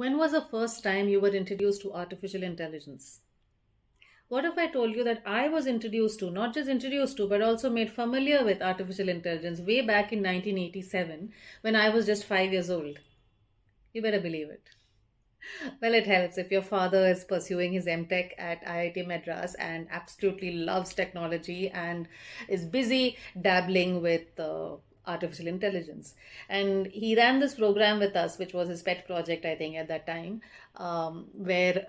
When was the first time you were introduced to artificial intelligence? What if I told you that I was introduced to, not just introduced to, but also made familiar with artificial intelligence way back in 1987 when I was just 5 years old? You better believe it. Well, it helps if your father is pursuing his MTech at IIT Madras and absolutely loves technology and is busy dabbling with artificial intelligence. And he ran this program with us, which was his pet project, I think, at that time, where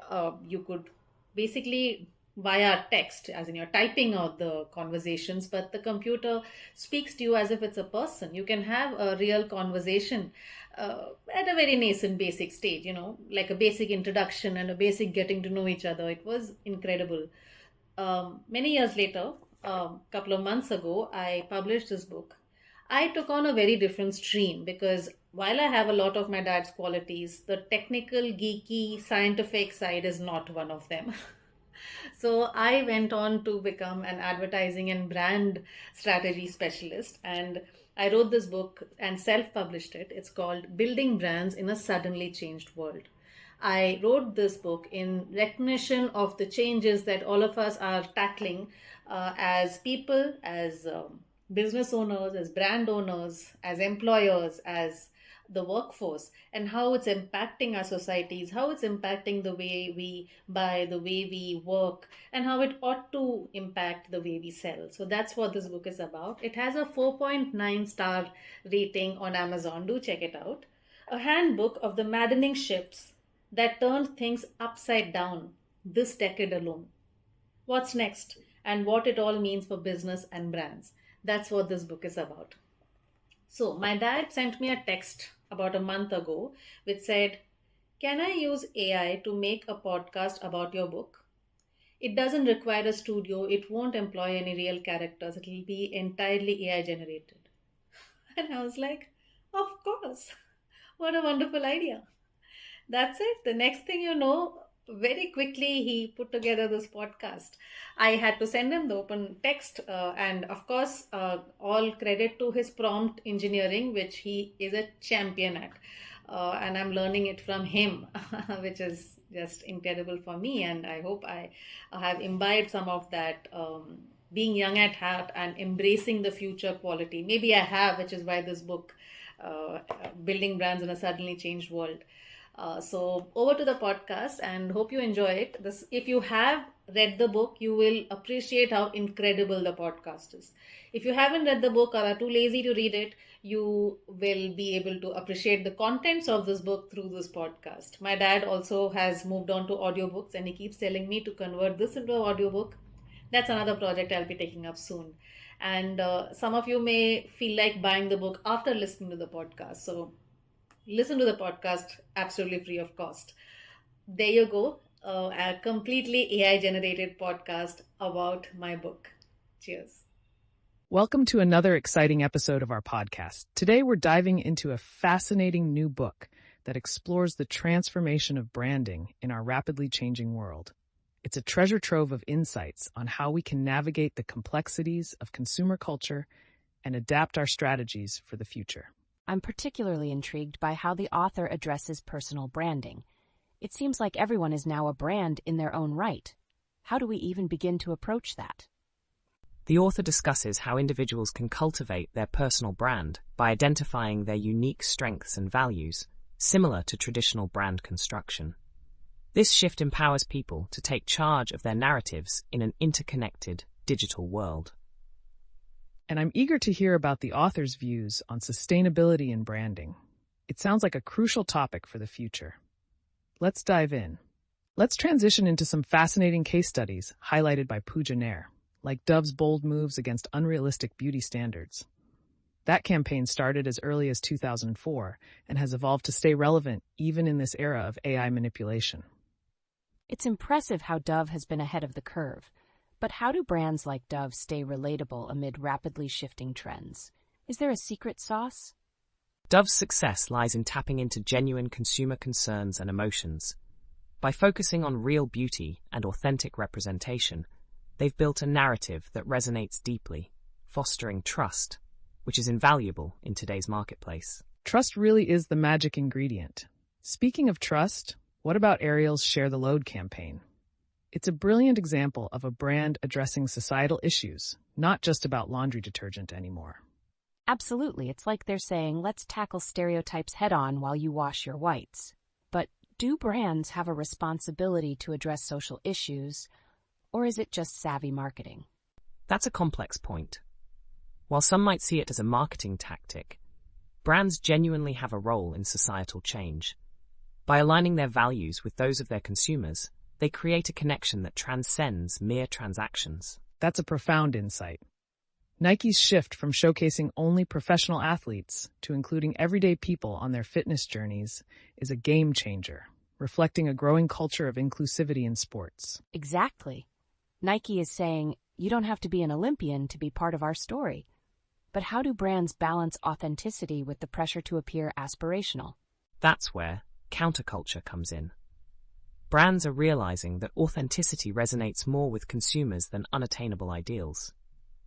you could basically via text, as in you're typing out the conversations, but the computer speaks to you as if it's a person. You can have a real conversation at a very nascent basic stage, like a basic introduction and a basic getting to know each other. It was incredible. Many years later, a couple of months ago, I published this book. I took on a very different stream because while I have a lot of my dad's qualities, the technical, geeky, scientific side is not one of them. So I went on to become an advertising and brand strategy specialist. And I wrote this book and self published it. It's called Building Brands in a Suddenly Changed World. I wrote this book in recognition of the changes that all of us are tackling as people, as business owners, as brand owners, as employers, as the workforce, and how it's impacting our societies, how it's impacting the way we buy, the way we work, and how it ought to impact the way we sell. So that's what this book is about. It has a 4.9 star rating on Amazon. Do check it out. A handbook of the maddening shifts that turned things upside down this decade alone. What's next, and what it all means for business and brands. That's what this book is about. So, my dad sent me a text about a month ago which said, "Can I use AI to make a podcast about your book? It doesn't require a studio, it won't employ any real characters, it will be entirely AI generated." And I was like, "Of course, what a wonderful idea." That's it. The next thing you know, very quickly he put together this podcast. I had to send him the open text, and of course, all credit to his prompt engineering, which he is a champion at. And I'm learning it from him, which is just incredible for me. And I hope I have imbibed some of that. Being young at heart and embracing the future quality. Maybe I have, which is why this book, Building Brands in a Suddenly Changed World. So over to the podcast and hope you enjoy it. If you have read the book, you will appreciate how incredible the podcast is. If you haven't read the book or are too lazy to read it, you will be able to appreciate the contents of this book through this podcast. My dad also has moved on to audiobooks and he keeps telling me to convert this into an audiobook. That's another project I'll be taking up soon. And some of you may feel like buying the book after listening to the podcast. So listen to the podcast absolutely free of cost. There you go. A completely AI generated podcast about my book. Cheers. Welcome to another exciting episode of our podcast. Today we're diving into a fascinating new book that explores the transformation of branding in our rapidly changing world. It's a treasure trove of insights on how we can navigate the complexities of consumer culture and adapt our strategies for the future. I'm particularly intrigued by how the author addresses personal branding. It seems like everyone is now a brand in their own right. How do we even begin to approach that? The author discusses how individuals can cultivate their personal brand by identifying their unique strengths and values, similar to traditional brand construction. This shift empowers people to take charge of their narratives in an interconnected digital world. And I'm eager to hear about the author's views on sustainability and branding. It sounds like a crucial topic for the future. Let's dive in. Let's transition into some fascinating case studies highlighted by Pooja Nair, like Dove's bold moves against unrealistic beauty standards. That campaign started as early as 2004 and has evolved to stay relevant even in this era of AI manipulation. It's impressive how Dove has been ahead of the curve. But how do brands like Dove stay relatable amid rapidly shifting trends? Is there a secret sauce? Dove's success lies in tapping into genuine consumer concerns and emotions. By focusing on real beauty and authentic representation, they've built a narrative that resonates deeply, fostering trust, which is invaluable in today's marketplace. Trust really is the magic ingredient. Speaking of trust, what about Ariel's Share the Load campaign? It's a brilliant example of a brand addressing societal issues, not just about laundry detergent anymore. Absolutely, it's like they're saying, let's tackle stereotypes head-on while you wash your whites. But do brands have a responsibility to address social issues, or is it just savvy marketing? That's a complex point. While some might see it as a marketing tactic, brands genuinely have a role in societal change. By aligning their values with those of their consumers, they create a connection that transcends mere transactions. That's a profound insight. Nike's shift from showcasing only professional athletes to including everyday people on their fitness journeys is a game changer, reflecting a growing culture of inclusivity in sports. Exactly. Nike is saying, you don't have to be an Olympian to be part of our story. But how do brands balance authenticity with the pressure to appear aspirational? That's where counterculture comes in. Brands are realizing that authenticity resonates more with consumers than unattainable ideals.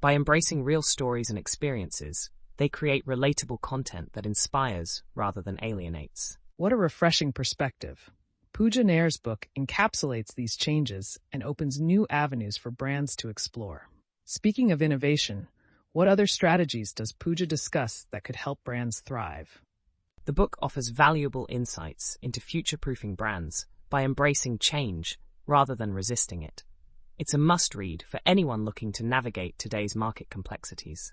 By embracing real stories and experiences, they create relatable content that inspires rather than alienates. What a refreshing perspective. Pooja Nair's book encapsulates these changes and opens new avenues for brands to explore. Speaking of innovation, what other strategies does Pooja discuss that could help brands thrive? The book offers valuable insights into future-proofing brands by embracing change rather than resisting it. It's a must-read for anyone looking to navigate today's market complexities.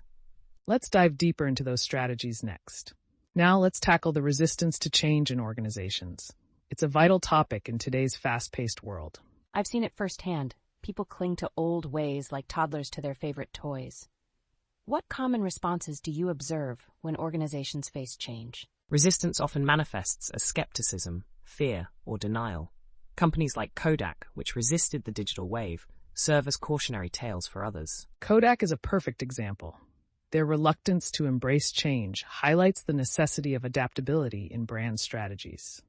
Let's dive deeper into those strategies next. Now let's tackle the resistance to change in organizations. It's a vital topic in today's fast-paced world. I've seen it firsthand. People cling to old ways like toddlers to their favorite toys. What common responses do you observe when organizations face change? Resistance often manifests as skepticism, fear, or denial. Companies like Kodak, which resisted the digital wave, serve as cautionary tales for others. Kodak is a perfect example. Their reluctance to embrace change highlights the necessity of adaptability in brand strategies.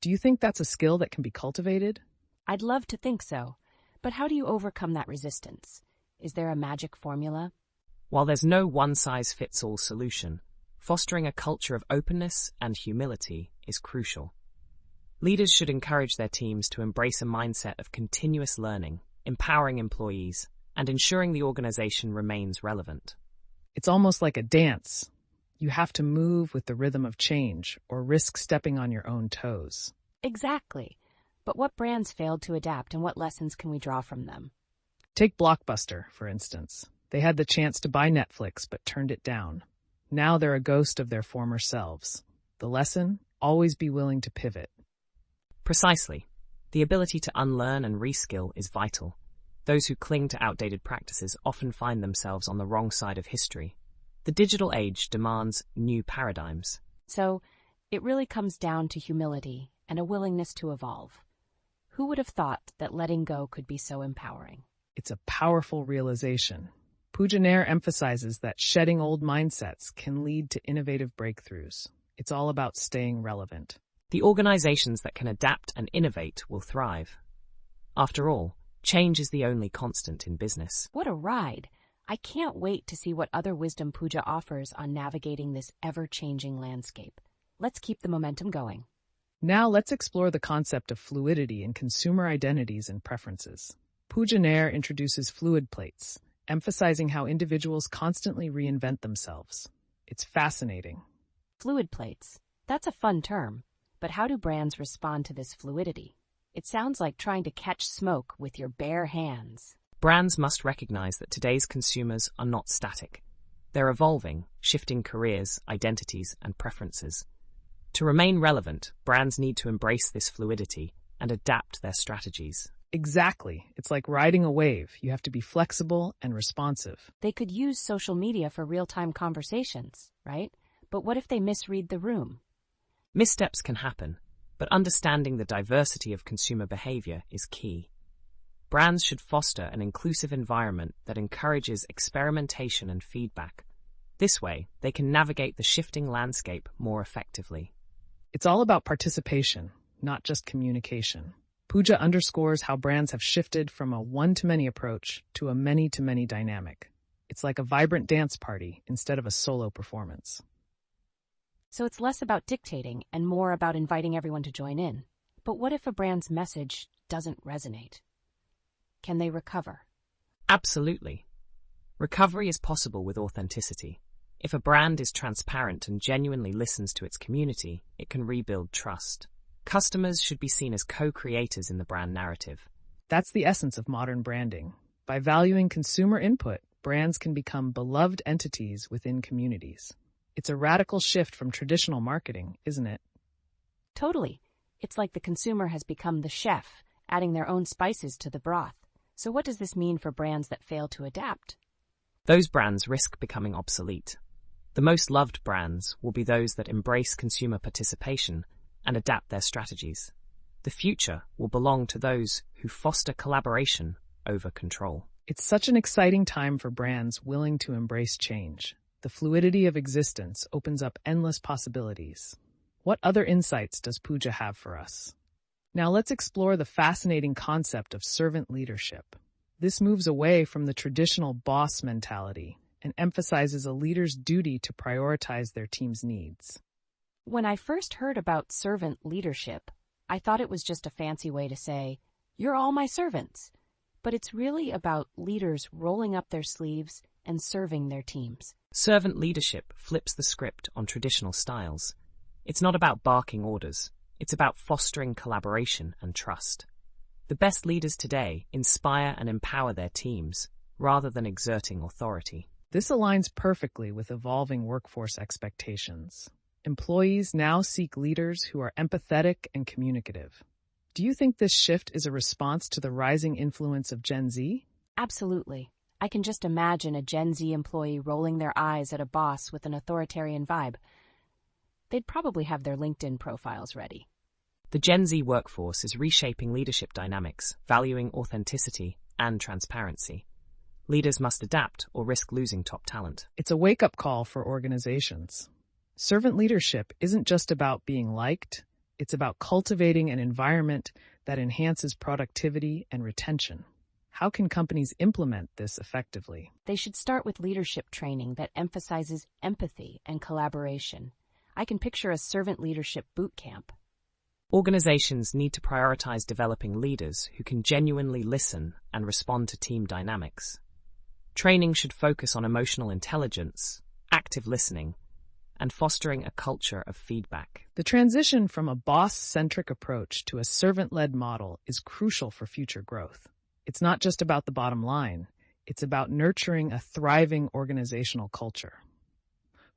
Do you think that's a skill that can be cultivated? I'd love to think so, but how do you overcome that resistance? Is there a magic formula? While there's no one-size-fits-all solution, fostering a culture of openness and humility is crucial. Leaders should encourage their teams to embrace a mindset of continuous learning, empowering employees, and ensuring the organization remains relevant. It's almost like a dance. You have to move with the rhythm of change or risk stepping on your own toes. Exactly. But what brands failed to adapt and what lessons can we draw from them? Take Blockbuster, for instance. They had the chance to buy Netflix but turned it down. Now they're a ghost of their former selves. The lesson? Always be willing to pivot. Precisely. The ability to unlearn and reskill is vital. Those who cling to outdated practices often find themselves on the wrong side of history. The digital age demands new paradigms. So, it really comes down to humility and a willingness to evolve. Who would have thought that letting go could be so empowering? It's a powerful realization. Pooja Nair emphasizes that shedding old mindsets can lead to innovative breakthroughs. It's all about staying relevant. The organizations that can adapt and innovate will thrive. After all, change is the only constant in business. What a ride! I can't wait to see what other wisdom Pooja offers on navigating this ever-changing landscape. Let's keep the momentum going. Now let's explore the concept of fluidity in consumer identities and preferences. Pooja Nair introduces fluid plates, emphasizing how individuals constantly reinvent themselves. It's fascinating. Fluid plates. That's a fun term. But how do brands respond to this fluidity? It sounds like trying to catch smoke with your bare hands. Brands must recognize that today's consumers are not static. They're evolving, shifting careers, identities, and preferences. To remain relevant, brands need to embrace this fluidity and adapt their strategies. Exactly. It's like riding a wave. You have to be flexible and responsive. They could use social media for real-time conversations, right? But what if they misread the room? Missteps can happen, but understanding the diversity of consumer behavior is key. Brands should foster an inclusive environment that encourages experimentation and feedback. This way, they can navigate the shifting landscape more effectively. It's all about participation, not just communication. Pooja underscores how brands have shifted from a one-to-many approach to a many-to-many dynamic. It's like a vibrant dance party instead of a solo performance. So it's less about dictating and more about inviting everyone to join in. But what if a brand's message doesn't resonate? Can they recover? Absolutely. Recovery is possible with authenticity. If a brand is transparent and genuinely listens to its community, it can rebuild trust. Customers should be seen as co-creators in the brand narrative. That's the essence of modern branding. By valuing consumer input, brands can become beloved entities within communities. It's a radical shift from traditional marketing, isn't it? Totally. It's like the consumer has become the chef, adding their own spices to the broth. So what does this mean for brands that fail to adapt? Those brands risk becoming obsolete. The most loved brands will be those that embrace consumer participation and adapt their strategies. The future will belong to those who foster collaboration over control. It's such an exciting time for brands willing to embrace change. The fluidity of existence opens up endless possibilities. What other insights does Pooja have for us? Now let's explore the fascinating concept of servant leadership. This moves away from the traditional boss mentality and emphasizes a leader's duty to prioritize their team's needs. When I first heard about servant leadership, I thought it was just a fancy way to say, "You're all my servants." But it's really about leaders rolling up their sleeves and serving their teams. Servant leadership flips the script on traditional styles. It's not about barking orders. It's about fostering collaboration and trust. The best leaders today inspire and empower their teams rather than exerting authority. This aligns perfectly with evolving workforce expectations. Employees now seek leaders who are empathetic and communicative. Do you think this shift is a response to the rising influence of Gen Z? Absolutely. I can just imagine a Gen Z employee rolling their eyes at a boss with an authoritarian vibe. They'd probably have their LinkedIn profiles ready. The Gen Z workforce is reshaping leadership dynamics, valuing authenticity and transparency. Leaders must adapt or risk losing top talent. It's a wake-up call for organizations. Servant leadership isn't just about being liked, it's about cultivating an environment that enhances productivity and retention. How can companies implement this effectively? They should start with leadership training that emphasizes empathy and collaboration. I can picture a servant leadership boot camp. Organizations need to prioritize developing leaders who can genuinely listen and respond to team dynamics. Training should focus on emotional intelligence, active listening, and fostering a culture of feedback. The transition from a boss-centric approach to a servant-led model is crucial for future growth. It's not just about the bottom line. It's about nurturing a thriving organizational culture.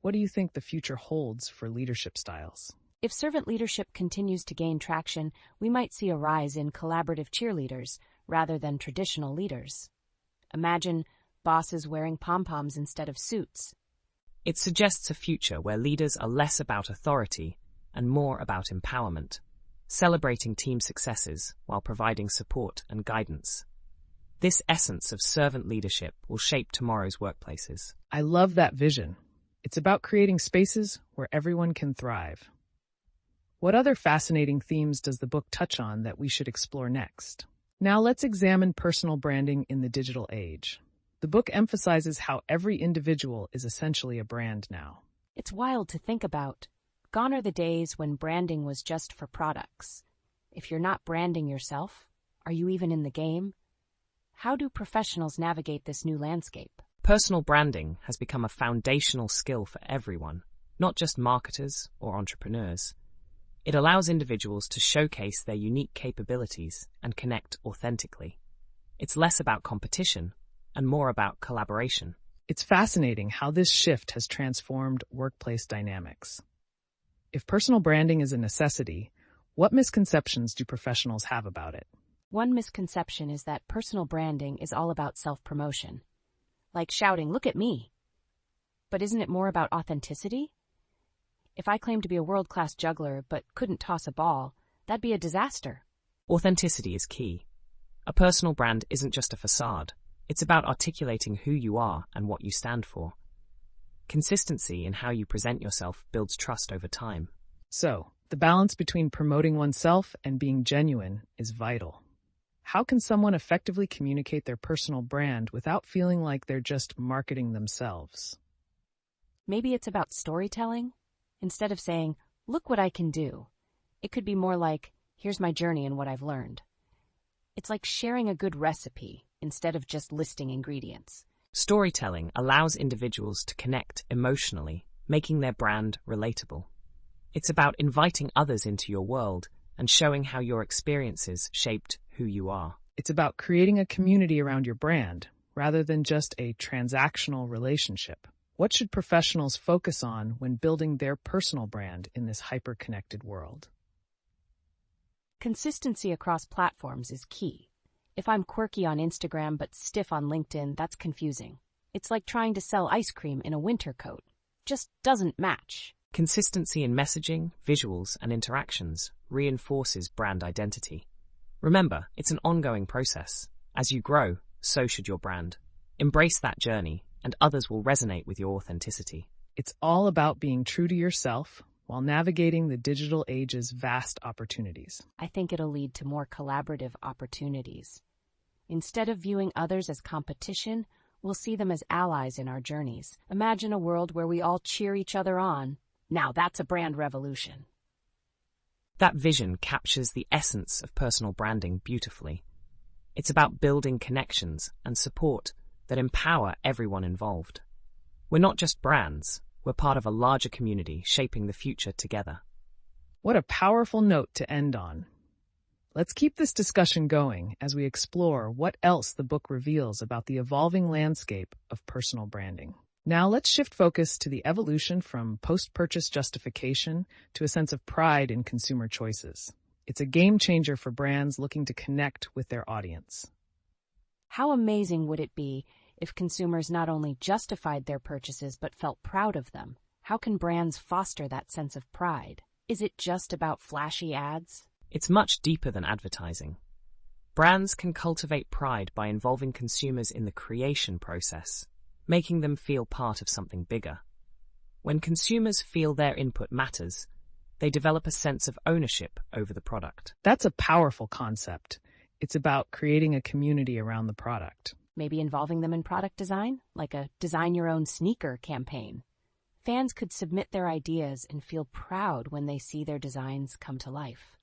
What do you think the future holds for leadership styles? If servant leadership continues to gain traction, we might see a rise in collaborative cheerleaders rather than traditional leaders. Imagine bosses wearing pom-poms instead of suits. It suggests a future where leaders are less about authority and more about empowerment, celebrating team successes while providing support and guidance. This essence of servant leadership will shape tomorrow's workplaces. I love that vision. It's about creating spaces where everyone can thrive. What other fascinating themes does the book touch on that we should explore next? Now let's examine personal branding in the digital age. The book emphasizes how every individual is essentially a brand now. It's wild to think about. Gone are the days when branding was just for products. If you're not branding yourself, are you even in the game? How do professionals navigate this new landscape? Personal branding has become a foundational skill for everyone, not just marketers or entrepreneurs. It allows individuals to showcase their unique capabilities and connect authentically. It's less about competition and more about collaboration. It's fascinating how this shift has transformed workplace dynamics. If personal branding is a necessity, what misconceptions do professionals have about it? One misconception is that personal branding is all about self-promotion. Like shouting, "Look at me." But isn't it more about authenticity? If I claimed to be a world-class juggler but couldn't toss a ball, that'd be a disaster. Authenticity is key. A personal brand isn't just a facade. It's about articulating who you are and what you stand for. Consistency in how you present yourself builds trust over time. So, the balance between promoting oneself and being genuine is vital. How can someone effectively communicate their personal brand without feeling like they're just marketing themselves? Maybe it's about storytelling. Instead of saying, "Look what I can do," it could be more like, "Here's my journey and what I've learned." It's like sharing a good recipe instead of just listing ingredients. Storytelling allows individuals to connect emotionally, making their brand relatable. It's about inviting others into your world and showing how your experiences shaped who you are. It's about creating a community around your brand rather than just a transactional relationship. What should professionals focus on when building their personal brand in this hyper-connected world? Consistency across platforms is key. If I'm quirky on Instagram but stiff on LinkedIn, that's confusing. It's like trying to sell ice cream in a winter coat. Just doesn't match. Consistency in messaging, visuals, and interactions reinforces brand identity. Remember, it's an ongoing process. As you grow, so should your brand. Embrace that journey, and others will resonate with your authenticity. It's all about being true to yourself while navigating the digital age's vast opportunities. I think it'll lead to more collaborative opportunities. Instead of viewing others as competition, we'll see them as allies in our journeys. Imagine a world where we all cheer each other on. Now that's a brand revolution. That vision captures the essence of personal branding beautifully. It's about building connections and support that empower everyone involved. We're not just brands, we're part of a larger community shaping the future together. What a powerful note to end on. Let's keep this discussion going as we explore what else the book reveals about the evolving landscape of personal branding. Now let's shift focus to the evolution from post-purchase justification to a sense of pride in consumer choices. It's a game changer for brands looking to connect with their audience. How amazing would it be if consumers not only justified their purchases but felt proud of them? How can brands foster that sense of pride? Is it just about flashy ads? It's much deeper than advertising. Brands can cultivate pride by involving consumers in the creation process, making them feel part of something bigger. When consumers feel their input matters, they develop a sense of ownership over the product. That's a powerful concept. It's about creating a community around the product. Maybe involving them in product design, like a design your own sneaker campaign. Fans could submit their ideas and feel proud when they see their designs come to life.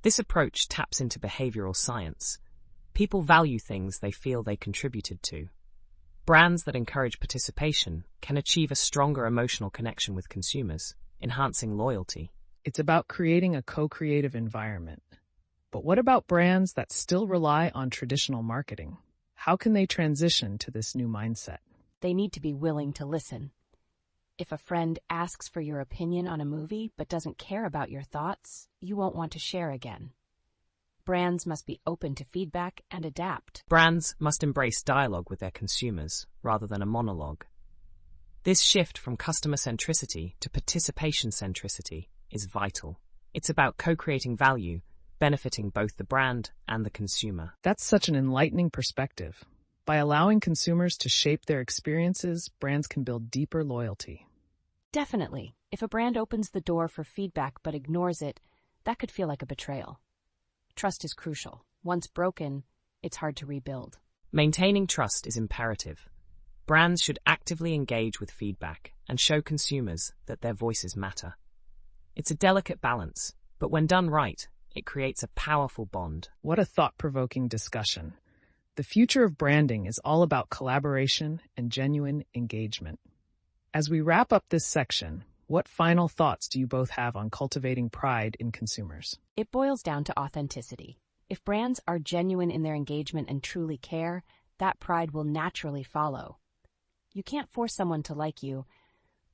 This approach taps into behavioral science. People value things they feel they contributed to. Brands that encourage participation can achieve a stronger emotional connection with consumers, enhancing loyalty. It's about creating a co-creative environment. But what about brands that still rely on traditional marketing? How can they transition to this new mindset? They need to be willing to listen. If a friend asks for your opinion on a movie but doesn't care about your thoughts, you won't want to share again. Brands must be open to feedback and adapt. Brands must embrace dialogue with their consumers rather than a monologue. This shift from customer centricity to participation centricity is vital. It's about co-creating value, benefiting both the brand and the consumer. That's such an enlightening perspective. By allowing consumers to shape their experiences, brands can build deeper loyalty. Definitely. If a brand opens the door for feedback but ignores it, that could feel like a betrayal. Trust is crucial. Once broken, it's hard to rebuild. Maintaining trust is imperative. Brands should actively engage with feedback and show consumers that their voices matter. It's a delicate balance, but when done right, it creates a powerful bond. What a thought-provoking discussion. The future of branding is all about collaboration and genuine engagement. As we wrap up this section, what final thoughts do you both have on cultivating pride in consumers? It boils down to authenticity. If brands are genuine in their engagement and truly care, that pride will naturally follow. You can't force someone to like you,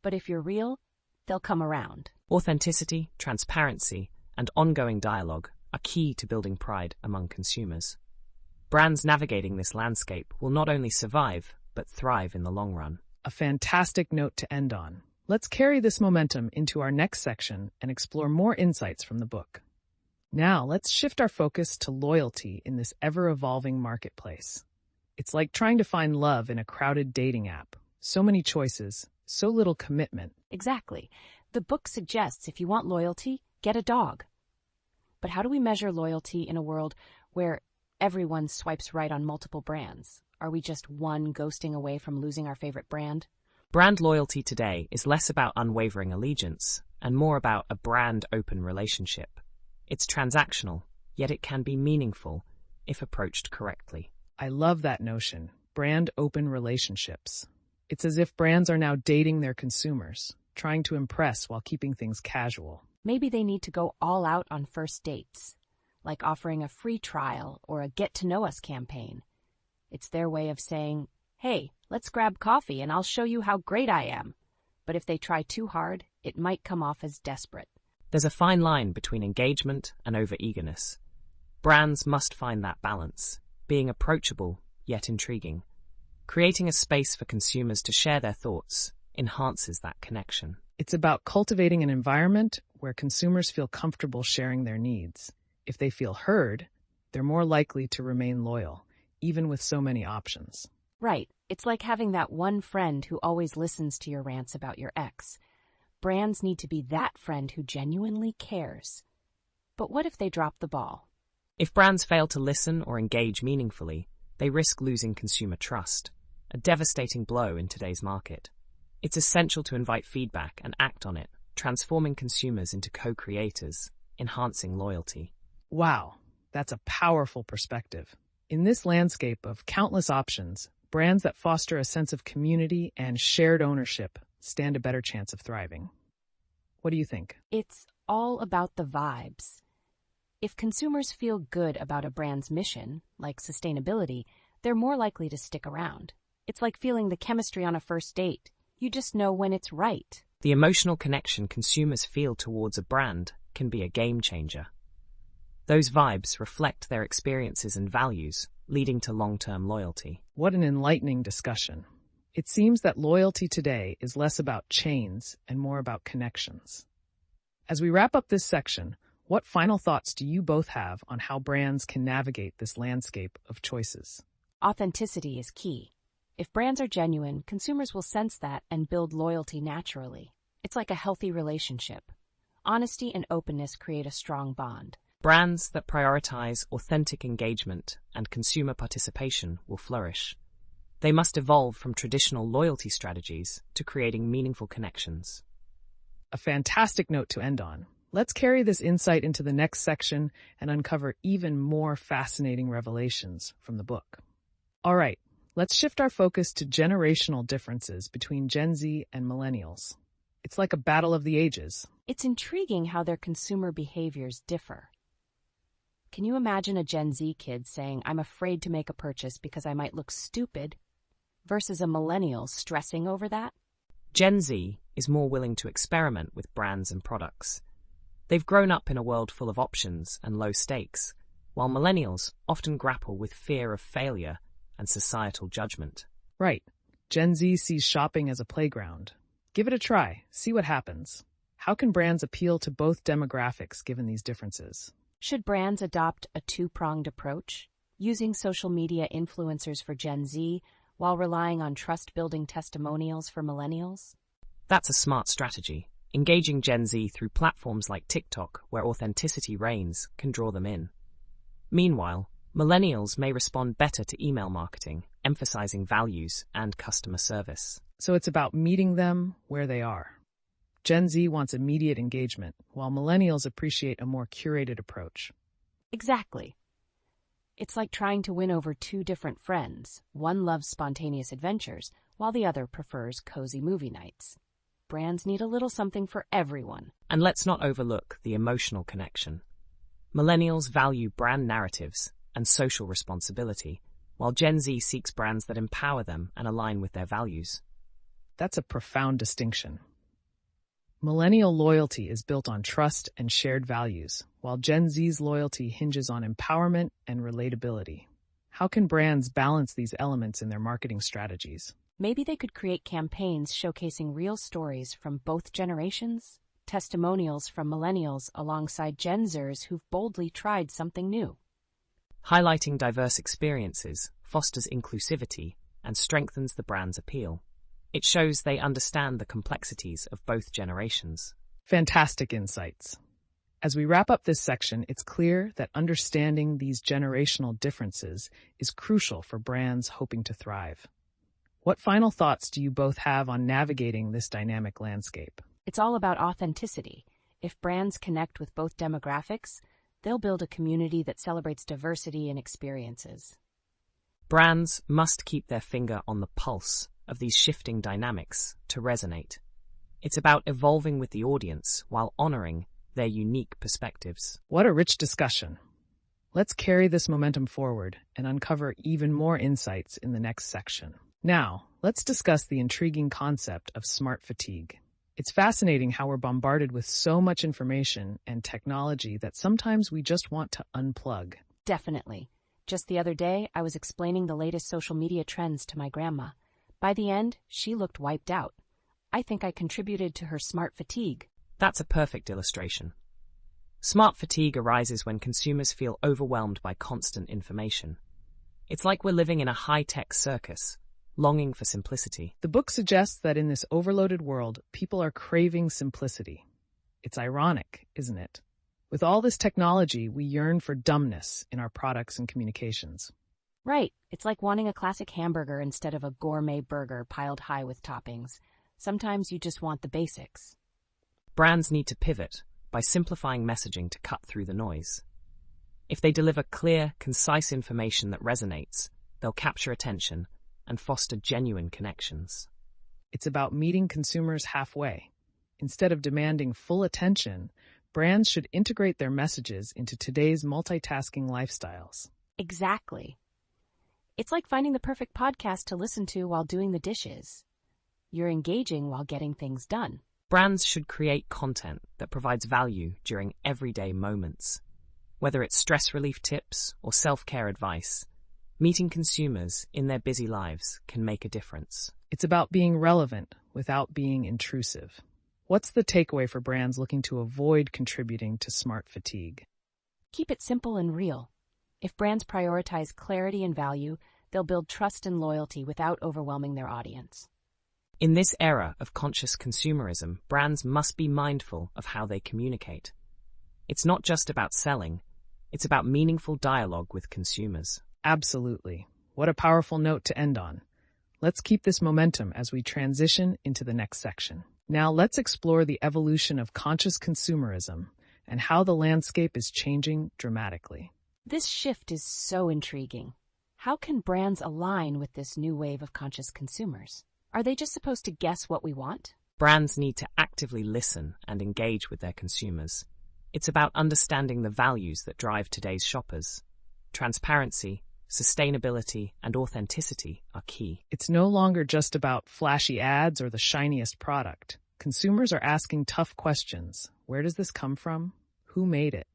but if you're real, they'll come around. Authenticity, transparency, and ongoing dialogue are key to building pride among consumers. Brands navigating this landscape will not only survive, but thrive in the long run. A fantastic note to end on. Let's carry this momentum into our next section and explore more insights from the book. Now, let's shift our focus to loyalty in this ever-evolving marketplace. It's like trying to find love in a crowded dating app. So many choices, so little commitment. Exactly. The book suggests if you want loyalty, get a dog. But how do we measure loyalty in a world where everyone swipes right on multiple brands? Are we just one ghosting away from losing our favorite brand? Brand loyalty today is less about unwavering allegiance and more about a brand-open relationship. It's transactional, yet it can be meaningful if approached correctly. I love that notion, brand-open relationships. It's as if brands are now dating their consumers, trying to impress while keeping things casual. Maybe they need to go all out on first dates, like offering a free trial or a get-to-know-us campaign. It's their way of saying, hey, let's grab coffee and I'll show you how great I am. But if they try too hard, it might come off as desperate. There's a fine line between engagement and over-eagerness. Brands must find that balance, being approachable yet intriguing. Creating a space for consumers to share their thoughts enhances that connection. It's about cultivating an environment where consumers feel comfortable sharing their needs. If they feel heard, they're more likely to remain loyal, even with so many options. Right. It's like having that one friend who always listens to your rants about your ex. Brands need to be that friend who genuinely cares. But what if they drop the ball? If brands fail to listen or engage meaningfully, they risk losing consumer trust, a devastating blow in today's market. It's essential to invite feedback and act on it, transforming consumers into co-creators, enhancing loyalty. Wow, that's a powerful perspective. In this landscape of countless options, brands that foster a sense of community and shared ownership stand a better chance of thriving. What do you think? It's all about the vibes. If consumers feel good about a brand's mission, like sustainability, they're more likely to stick around. It's like feeling the chemistry on a first date. You just know when it's right. The emotional connection consumers feel towards a brand can be a game changer. Those vibes reflect their experiences and values, leading to long-term loyalty. What an enlightening discussion. It seems that loyalty today is less about chains and more about connections. As we wrap up this section, what final thoughts do you both have on how brands can navigate this landscape of choices? Authenticity is key. If brands are genuine, consumers will sense that and build loyalty naturally. It's like a healthy relationship. Honesty and openness create a strong bond. Brands that prioritize authentic engagement and consumer participation will flourish. They must evolve from traditional loyalty strategies to creating meaningful connections. A fantastic note to end on. Let's carry this insight into the next section and uncover even more fascinating revelations from the book. All right, let's shift our focus to generational differences between Gen Z and millennials. It's like a battle of the ages. It's intriguing how their consumer behaviors differ. Can you imagine a Gen Z kid saying, I'm afraid to make a purchase because I might look stupid, versus a millennial stressing over that? Gen Z is more willing to experiment with brands and products. They've grown up in a world full of options and low stakes, while millennials often grapple with fear of failure and societal judgment. Right. Gen Z sees shopping as a playground. Give it a try. See what happens. How can brands appeal to both demographics given these differences? Should brands adopt a two-pronged approach, using social media influencers for Gen Z while relying on trust-building testimonials for millennials? That's a smart strategy. Engaging Gen Z through platforms like TikTok, where authenticity reigns, can draw them in. Meanwhile, millennials may respond better to email marketing, emphasizing values and customer service. So it's about meeting them where they are. Gen Z wants immediate engagement, while millennials appreciate a more curated approach. Exactly. It's like trying to win over two different friends. One loves spontaneous adventures, while the other prefers cozy movie nights. Brands need a little something for everyone. And let's not overlook the emotional connection. Millennials value brand narratives and social responsibility, while Gen Z seeks brands that empower them and align with their values. That's a profound distinction. Millennial loyalty is built on trust and shared values, while Gen Z's loyalty hinges on empowerment and relatability. How can brands balance these elements in their marketing strategies? Maybe they could create campaigns showcasing real stories from both generations, testimonials from millennials alongside Gen Zers who've boldly tried something new. Highlighting diverse experiences fosters inclusivity and strengthens the brand's appeal. It shows they understand the complexities of both generations. Fantastic insights. As we wrap up this section, it's clear that understanding these generational differences is crucial for brands hoping to thrive. What final thoughts do you both have on navigating this dynamic landscape? It's all about authenticity. If brands connect with both demographics, they'll build a community that celebrates diversity and experiences. Brands must keep their finger on the pulse of these shifting dynamics to resonate. It's about evolving with the audience while honoring their unique perspectives. What a rich discussion. Let's carry this momentum forward and uncover even more insights in the next section. Now, let's discuss the intriguing concept of smart fatigue. It's fascinating how we're bombarded with so much information and technology that sometimes we just want to unplug. Definitely. Just the other day, I was explaining the latest social media trends to my grandma. By the end, she looked wiped out. I think I contributed to her smart fatigue. That's a perfect illustration. Smart fatigue arises when consumers feel overwhelmed by constant information. It's like we're living in a high-tech circus, longing for simplicity. The book suggests that in this overloaded world, people are craving simplicity. It's ironic, isn't it? With all this technology, we yearn for dumbness in our products and communications. Right. It's like wanting a classic hamburger instead of a gourmet burger piled high with toppings. Sometimes you just want the basics. Brands need to pivot by simplifying messaging to cut through the noise. If they deliver clear, concise information that resonates, they'll capture attention and foster genuine connections. It's about meeting consumers halfway. Instead of demanding full attention, brands should integrate their messages into today's multitasking lifestyles. Exactly. It's like finding the perfect podcast to listen to while doing the dishes. You're engaging while getting things done. Brands should create content that provides value during everyday moments. Whether it's stress relief tips or self-care advice, meeting consumers in their busy lives can make a difference. It's about being relevant without being intrusive. What's the takeaway for brands looking to avoid contributing to smart fatigue? Keep it simple and real. If brands prioritize clarity and value, they'll build trust and loyalty without overwhelming their audience. In this era of conscious consumerism, brands must be mindful of how they communicate. It's not just about selling, it's about meaningful dialogue with consumers. Absolutely. What a powerful note to end on. Let's keep this momentum as we transition into the next section. Now let's explore the evolution of conscious consumerism and how the landscape is changing dramatically. This shift is so intriguing. How can brands align with this new wave of conscious consumers? Are they just supposed to guess what we want? Brands need to actively listen and engage with their consumers. It's about understanding the values that drive today's shoppers. Transparency, sustainability, and authenticity are key. It's no longer just about flashy ads or the shiniest product. Consumers are asking tough questions. Where does this come from? Who made it?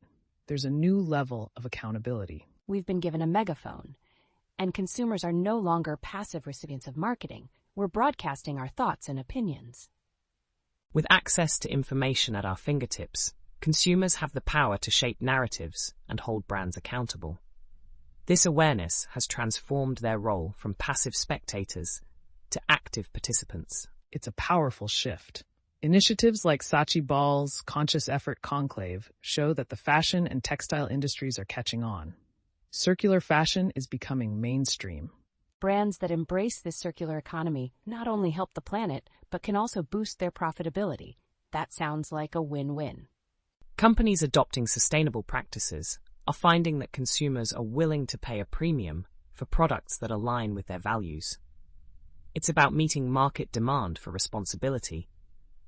There's a new level of accountability. We've been given a megaphone, and consumers are no longer passive recipients of marketing. We're broadcasting our thoughts and opinions. With access to information at our fingertips, consumers have the power to shape narratives and hold brands accountable. This awareness has transformed their role from passive spectators to active participants. It's a powerful shift. Initiatives like Saatchi Ball's Conscious Effort Conclave show that the fashion and textile industries are catching on. Circular fashion is becoming mainstream. Brands that embrace this circular economy not only help the planet, but can also boost their profitability. That sounds like a win-win. Companies adopting sustainable practices are finding that consumers are willing to pay a premium for products that align with their values. It's about meeting market demand for responsibility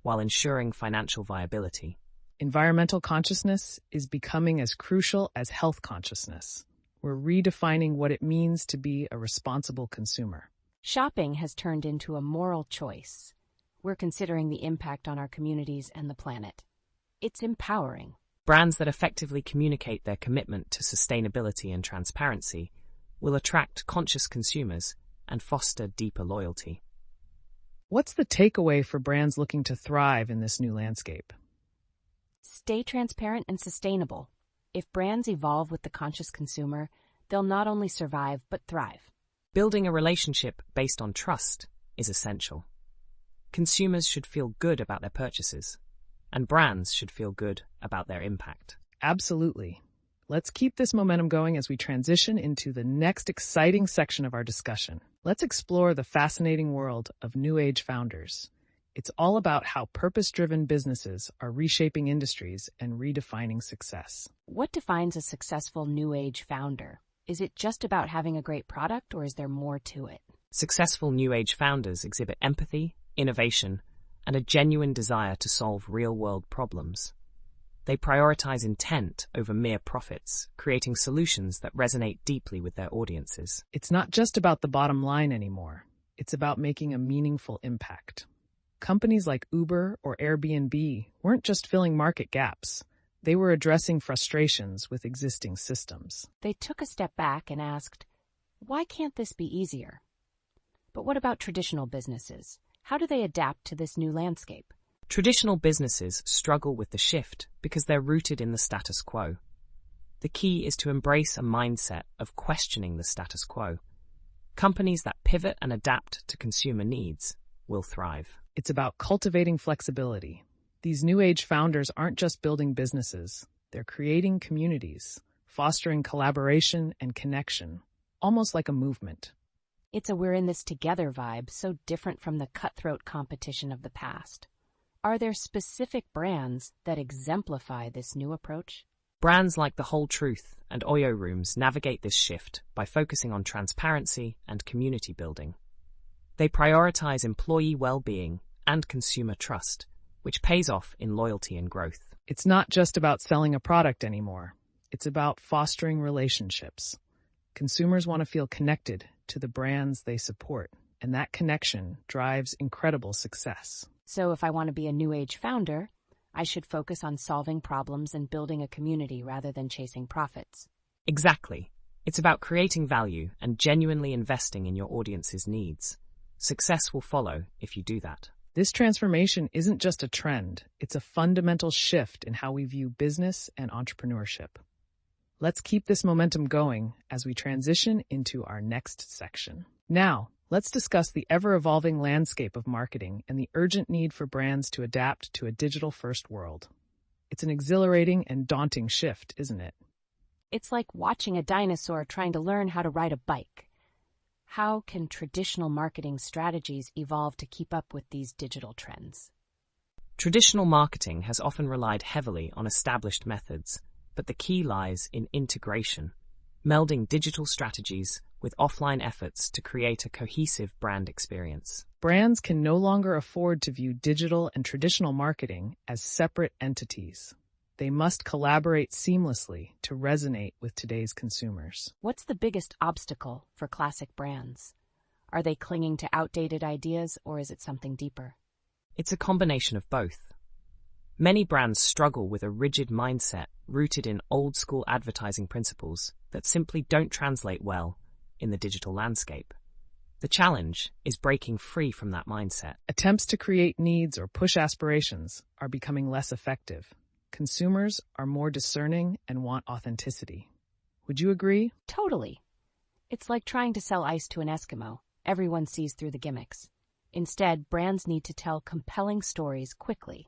while ensuring financial viability. Environmental consciousness is becoming as crucial as health consciousness. We're redefining what it means to be a responsible consumer. Shopping has turned into a moral choice. We're considering the impact on our communities and the planet. It's empowering. Brands that effectively communicate their commitment to sustainability and transparency will attract conscious consumers and foster deeper loyalty. What's the takeaway for brands looking to thrive in this new landscape? Stay transparent and sustainable. If brands evolve with the conscious consumer, they'll not only survive but thrive. Building a relationship based on trust is essential. Consumers should feel good about their purchases, and brands should feel good about their impact. Absolutely. Let's keep this momentum going as we transition into the next exciting section of our discussion. Let's explore the fascinating world of New Age founders. It's all about how purpose-driven businesses are reshaping industries and redefining success. What defines a successful New Age founder? Is it just about having a great product, or is there more to it? Successful New Age founders exhibit empathy, innovation, and a genuine desire to solve real-world problems. They prioritize intent over mere profits, creating solutions that resonate deeply with their audiences. It's not just about the bottom line anymore. It's about making a meaningful impact. Companies like Uber or Airbnb weren't just filling market gaps. They were addressing frustrations with existing systems. They took a step back and asked, why can't this be easier? But what about traditional businesses? How do they adapt to this new landscape? Traditional businesses struggle with the shift because they're rooted in the status quo. The key is to embrace a mindset of questioning the status quo. Companies that pivot and adapt to consumer needs will thrive. It's about cultivating flexibility. These New Age founders aren't just building businesses. They're creating communities, fostering collaboration and connection, almost like a movement. It's a we're in this together vibe, so different from the cutthroat competition of the past. Are there specific brands that exemplify this new approach? Brands like The Whole Truth and Oyo Rooms navigate this shift by focusing on transparency and community building. They prioritize employee well-being and consumer trust, which pays off in loyalty and growth. It's not just about selling a product anymore. It's about fostering relationships. Consumers want to feel connected to the brands they support, and that connection drives incredible success. So if I want to be a New Age founder, I should focus on solving problems and building a community rather than chasing profits. Exactly. It's about creating value and genuinely investing in your audience's needs. Success will follow if you do that. This transformation isn't just a trend, it's a fundamental shift in how we view business and entrepreneurship. Let's keep this momentum going as we transition into our next section. Now, let's discuss the ever-evolving landscape of marketing and the urgent need for brands to adapt to a digital-first world. It's an exhilarating and daunting shift, isn't it? It's like watching a dinosaur trying to learn how to ride a bike. How can traditional marketing strategies evolve to keep up with these digital trends? Traditional marketing has often relied heavily on established methods, but the key lies in integration, melding digital strategies with offline efforts to create a cohesive brand experience. Brands can no longer afford to view digital and traditional marketing as separate entities. They must collaborate seamlessly to resonate with today's consumers. What's the biggest obstacle for classic brands? Are they clinging to outdated ideas, or is it something deeper? It's a combination of both. Many brands struggle with a rigid mindset rooted in old-school advertising principles that simply don't translate well in the digital landscape. The challenge is breaking free from that mindset. Attempts to create needs or push aspirations are becoming less effective. Consumers are more discerning and want authenticity. Would you agree? Totally. It's like trying to sell ice to an Eskimo. Everyone sees through the gimmicks. Instead, brands need to tell compelling stories quickly.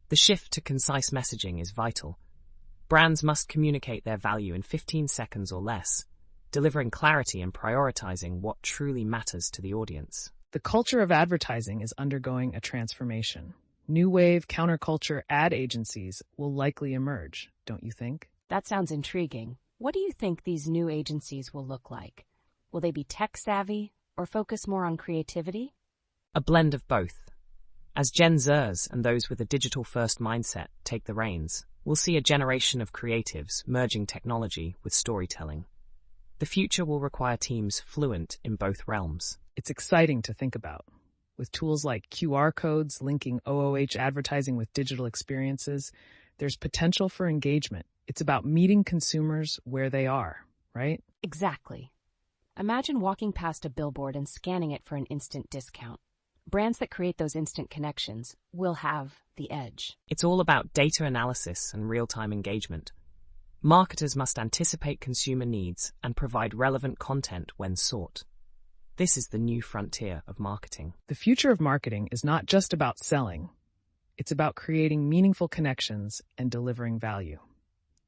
The shift to concise messaging is vital. Brands must communicate their value in 15 seconds or less, delivering clarity and prioritizing what truly matters to the audience. The culture of advertising is undergoing a transformation. New wave counterculture ad agencies will likely emerge, don't you think? That sounds intriguing. What do you think these new agencies will look like? Will they be tech-savvy or focus more on creativity? A blend of both. As Gen Zers and those with a digital-first mindset take the reins, we'll see a generation of creatives merging technology with storytelling. The future will require teams fluent in both realms. It's exciting to think about. With tools like QR codes linking OOH advertising with digital experiences, there's potential for engagement. It's about meeting consumers where they are, right? Exactly. Imagine walking past a billboard and scanning it for an instant discount. Brands that create those instant connections will have the edge. It's all about data analysis and real-time engagement. Marketers must anticipate consumer needs and provide relevant content when sought. This is the new frontier of marketing. The future of marketing is not just about selling. It's about creating meaningful connections and delivering value.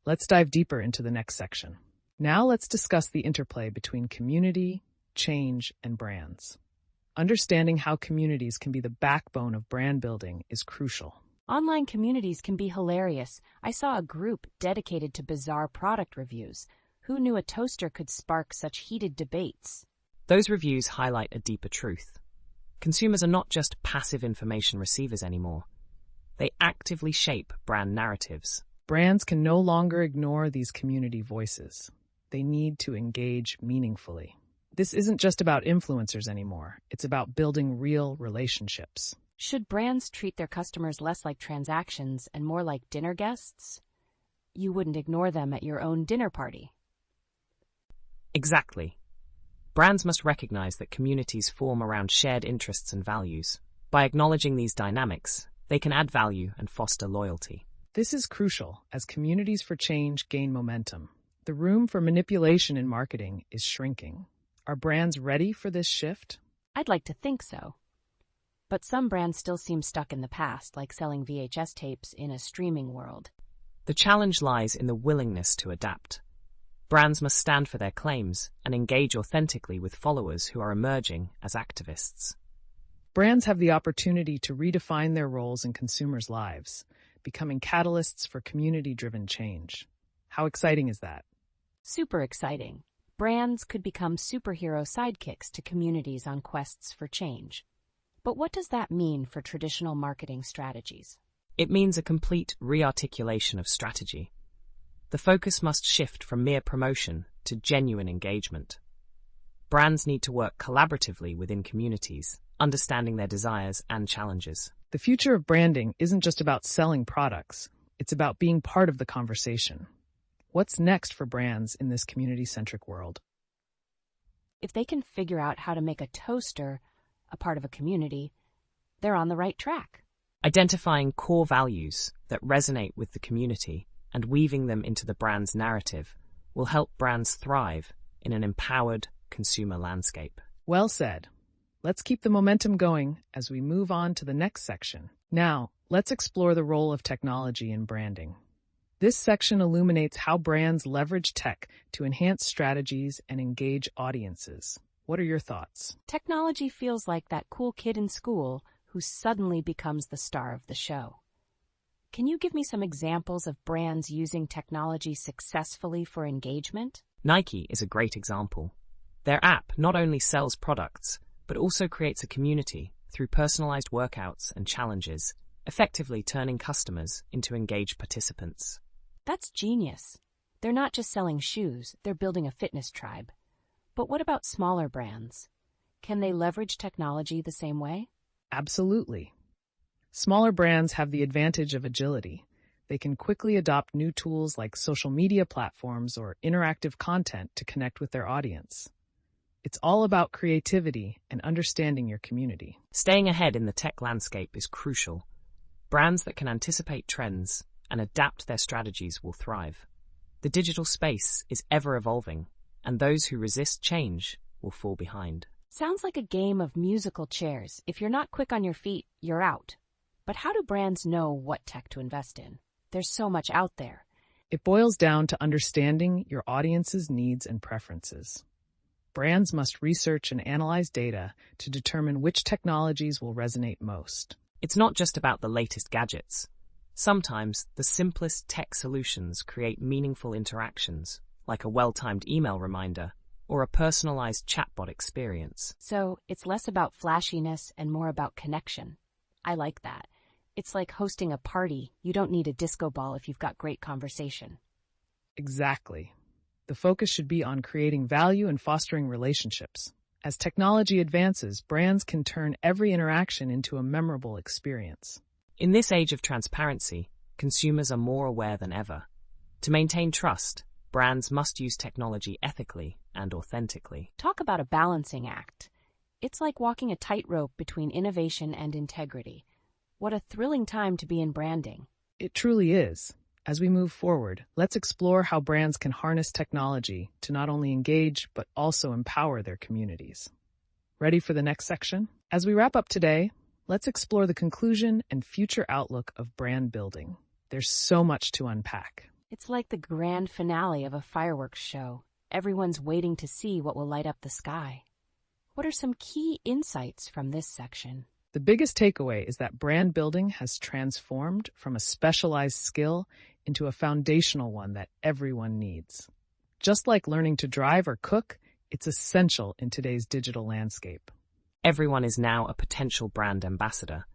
Let's dive deeper into the next section. Now let's discuss the interplay between community, change and brands. Understanding how communities can be the backbone of brand building is crucial. Online communities can be hilarious. I saw a group dedicated to bizarre product reviews. Who knew a toaster could spark such heated debates? Those reviews highlight a deeper truth. Consumers are not just passive information receivers anymore. They actively shape brand narratives. Brands can no longer ignore these community voices. They need to engage meaningfully. This isn't just about influencers anymore. It's about building real relationships. Should brands treat their customers less like transactions and more like dinner guests? You wouldn't ignore them at your own dinner party. Exactly. Brands must recognize that communities form around shared interests and values. By acknowledging these dynamics, they can add value and foster loyalty. This is crucial as communities for change gain momentum. The room for manipulation in marketing is shrinking. Are brands ready for this shift? I'd like to think so. But some brands still seem stuck in the past, like selling VHS tapes in a streaming world. The challenge lies in the willingness to adapt. Brands must stand for their claims and engage authentically with followers who are emerging as activists. Brands have the opportunity to redefine their roles in consumers' lives, becoming catalysts for community-driven change. How exciting is that? Super exciting. Brands could become superhero sidekicks to communities on quests for change. But what does that mean for traditional marketing strategies? It means a complete rearticulation of strategy. The focus must shift from mere promotion to genuine engagement. Brands need to work collaboratively within communities, understanding their desires and challenges. The future of branding isn't just about selling products. It's about being part of the conversation. What's next for brands in this community-centric world? If they can figure out how to make a toaster a part of a community, they're on the right track. Identifying core values that resonate with the community and weaving them into the brand's narrative will help brands thrive in an empowered consumer landscape. Well said. Let's keep the momentum going as we move on to the next section. Now, let's explore the role of technology in branding. This section illuminates how brands leverage tech to enhance strategies and engage audiences. What are your thoughts? Technology feels like that cool kid in school who suddenly becomes the star of the show. Can you give me some examples of brands using technology successfully for engagement? Nike is a great example. Their app not only sells products, but also creates a community through personalized workouts and challenges, effectively turning customers into engaged participants. That's genius. They're not just selling shoes, they're building a fitness tribe. But what about smaller brands? Can they leverage technology the same way? Absolutely. Smaller brands have the advantage of agility. They can quickly adopt new tools like social media platforms or interactive content to connect with their audience. It's all about creativity and understanding your community. Staying ahead in the tech landscape is crucial. Brands that can anticipate trends and adapt their strategies will thrive. The digital space is ever evolving, and those who resist change will fall behind. Sounds like a game of musical chairs. If you're not quick on your feet, you're out. But how do brands know what tech to invest in? There's so much out there. It boils down to understanding your audience's needs and preferences. Brands must research and analyze data to determine which technologies will resonate most. It's not just about the latest gadgets. Sometimes the simplest tech solutions create meaningful interactions, like a well-timed email reminder or a personalized chatbot experience. So it's less about flashiness and more about connection. I like that. It's like hosting a party. You don't need a disco ball if you've got great conversation. Exactly. The focus should be on creating value and fostering relationships. As technology advances, brands can turn every interaction into a memorable experience. In this age of transparency, consumers are more aware than ever. To maintain trust, brands must use technology ethically and authentically. Talk about a balancing act. It's like walking a tightrope between innovation and integrity. What a thrilling time to be in branding. It truly is. As we move forward, let's explore how brands can harness technology to not only engage, but also empower their communities. Ready for the next section? As we wrap up today, let's explore the conclusion and future outlook of brand building. There's so much to unpack. It's like the grand finale of a fireworks show. Everyone's waiting to see what will light up the sky. What are some key insights from this section? The biggest takeaway is that brand building has transformed from a specialized skill into a foundational one that everyone needs. Just like learning to drive or cook, it's essential in today's digital landscape. Everyone is now a potential brand ambassador.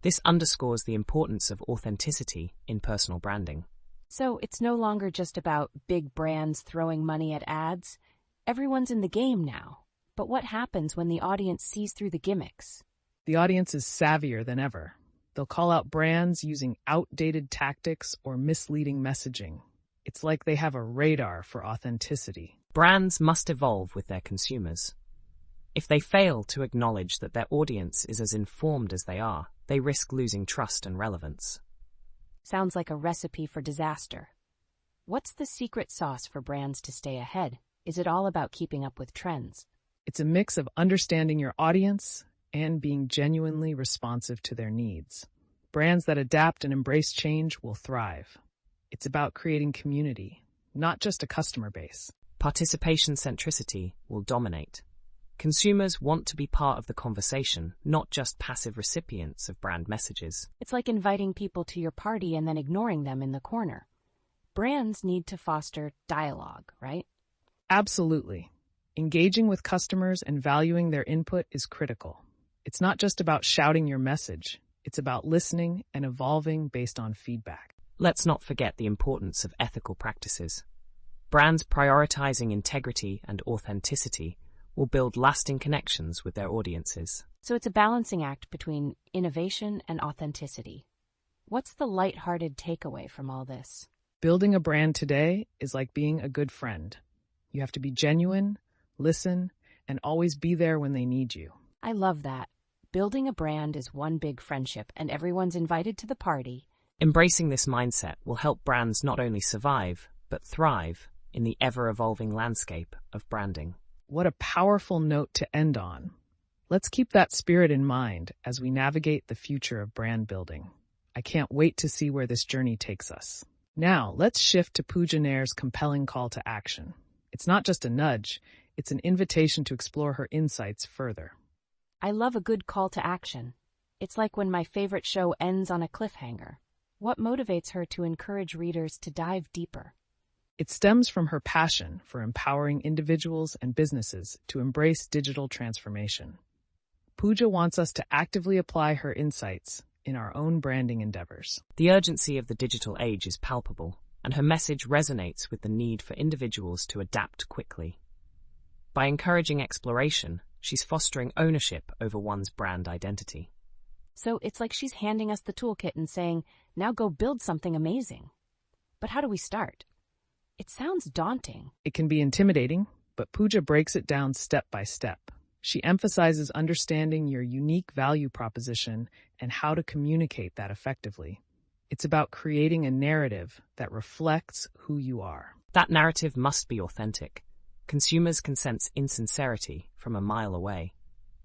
This underscores the importance of authenticity in personal branding. So it's no longer just about big brands throwing money at ads. Everyone's in the game now. But what happens when the audience sees through the gimmicks? The audience is savvier than ever. They'll call out brands using outdated tactics or misleading messaging. It's like they have a radar for authenticity. Brands must evolve with their consumers. If they fail to acknowledge that their audience is as informed as they are, they risk losing trust and relevance. Sounds like a recipe for disaster. What's the secret sauce for brands to stay ahead? Is it all about keeping up with trends? It's a mix of understanding your audience and being genuinely responsive to their needs. Brands that adapt and embrace change will thrive. It's about creating community, not just a customer base. Participation centricity will dominate. Consumers want to be part of the conversation, not just passive recipients of brand messages. It's like inviting people to your party and then ignoring them in the corner. Brands need to foster dialogue, right? Absolutely. Engaging with customers and valuing their input is critical. It's not just about shouting your message. It's about listening and evolving based on feedback. Let's not forget the importance of ethical practices. Brands prioritizing integrity and authenticity will build lasting connections with their audiences. So it's a balancing act between innovation and authenticity. What's the lighthearted takeaway from all this? Building a brand today is like being a good friend. You have to be genuine, listen, and always be there when they need you. I love that. Building a brand is one big friendship, and everyone's invited to the party. Embracing this mindset will help brands not only survive, but thrive in the ever-evolving landscape of branding. What a powerful note to end on. Let's keep that spirit in mind as we navigate the future of brand building. I can't wait to see where this journey takes us. Now, let's shift to Pooja Nair's compelling call to action. It's not just a nudge, it's an invitation to explore her insights further. I love a good call to action. It's like when my favorite show ends on a cliffhanger. What motivates her to encourage readers to dive deeper? It stems from her passion for empowering individuals and businesses to embrace digital transformation. Pooja wants us to actively apply her insights in our own branding endeavors. The urgency of the digital age is palpable, and her message resonates with the need for individuals to adapt quickly. By encouraging exploration, she's fostering ownership over one's brand identity. So it's like she's handing us the toolkit and saying, now go build something amazing. But how do we start? It sounds daunting. It can be intimidating, but Pooja breaks it down step by step. She emphasizes understanding your unique value proposition and how to communicate that effectively. It's about creating a narrative that reflects who you are. That narrative must be authentic. Consumers can sense insincerity from a mile away.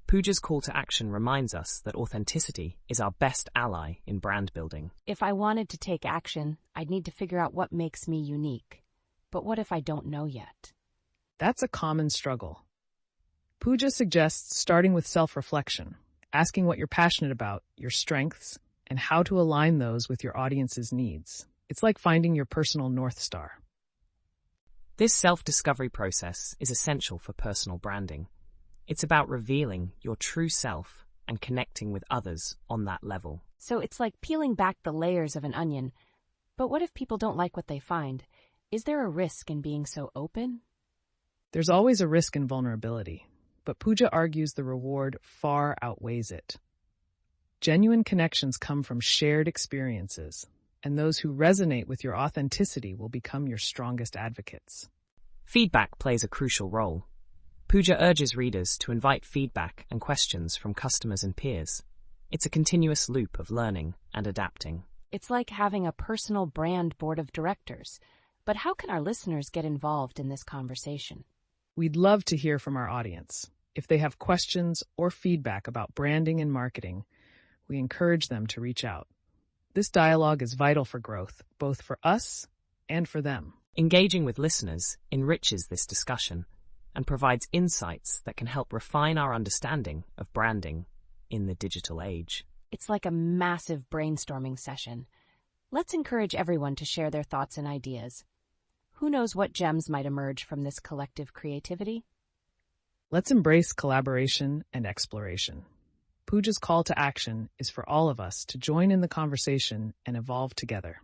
Pooja's call to action reminds us that authenticity is our best ally in brand building. If I wanted to take action, I'd need to figure out what makes me unique. But what if I don't know yet? That's a common struggle. Pooja suggests starting with self-reflection, asking what you're passionate about, your strengths, and how to align those with your audience's needs. It's like finding your personal North Star. This self-discovery process is essential for personal branding. It's about revealing your true self and connecting with others on that level. So it's like peeling back the layers of an onion. But what if people don't like what they find? Is there a risk in being so open? There's always a risk in vulnerability, but Pooja argues the reward far outweighs it. Genuine connections come from shared experiences, and those who resonate with your authenticity will become your strongest advocates. Feedback plays a crucial role. Pooja urges readers to invite feedback and questions from customers and peers. It's a continuous loop of learning and adapting. It's like having a personal brand board of directors. But how can our listeners get involved in this conversation? We'd love to hear from our audience. If they have questions or feedback about branding and marketing, we encourage them to reach out. This dialogue is vital for growth, both for us and for them. Engaging with listeners enriches this discussion, and provides insights that can help refine our understanding of branding in the digital age. It's like a massive brainstorming session. Let's encourage everyone to share their thoughts and ideas. Who knows what gems might emerge from this collective creativity? Let's embrace collaboration and exploration. Pooja's call to action is for all of us to join in the conversation and evolve together.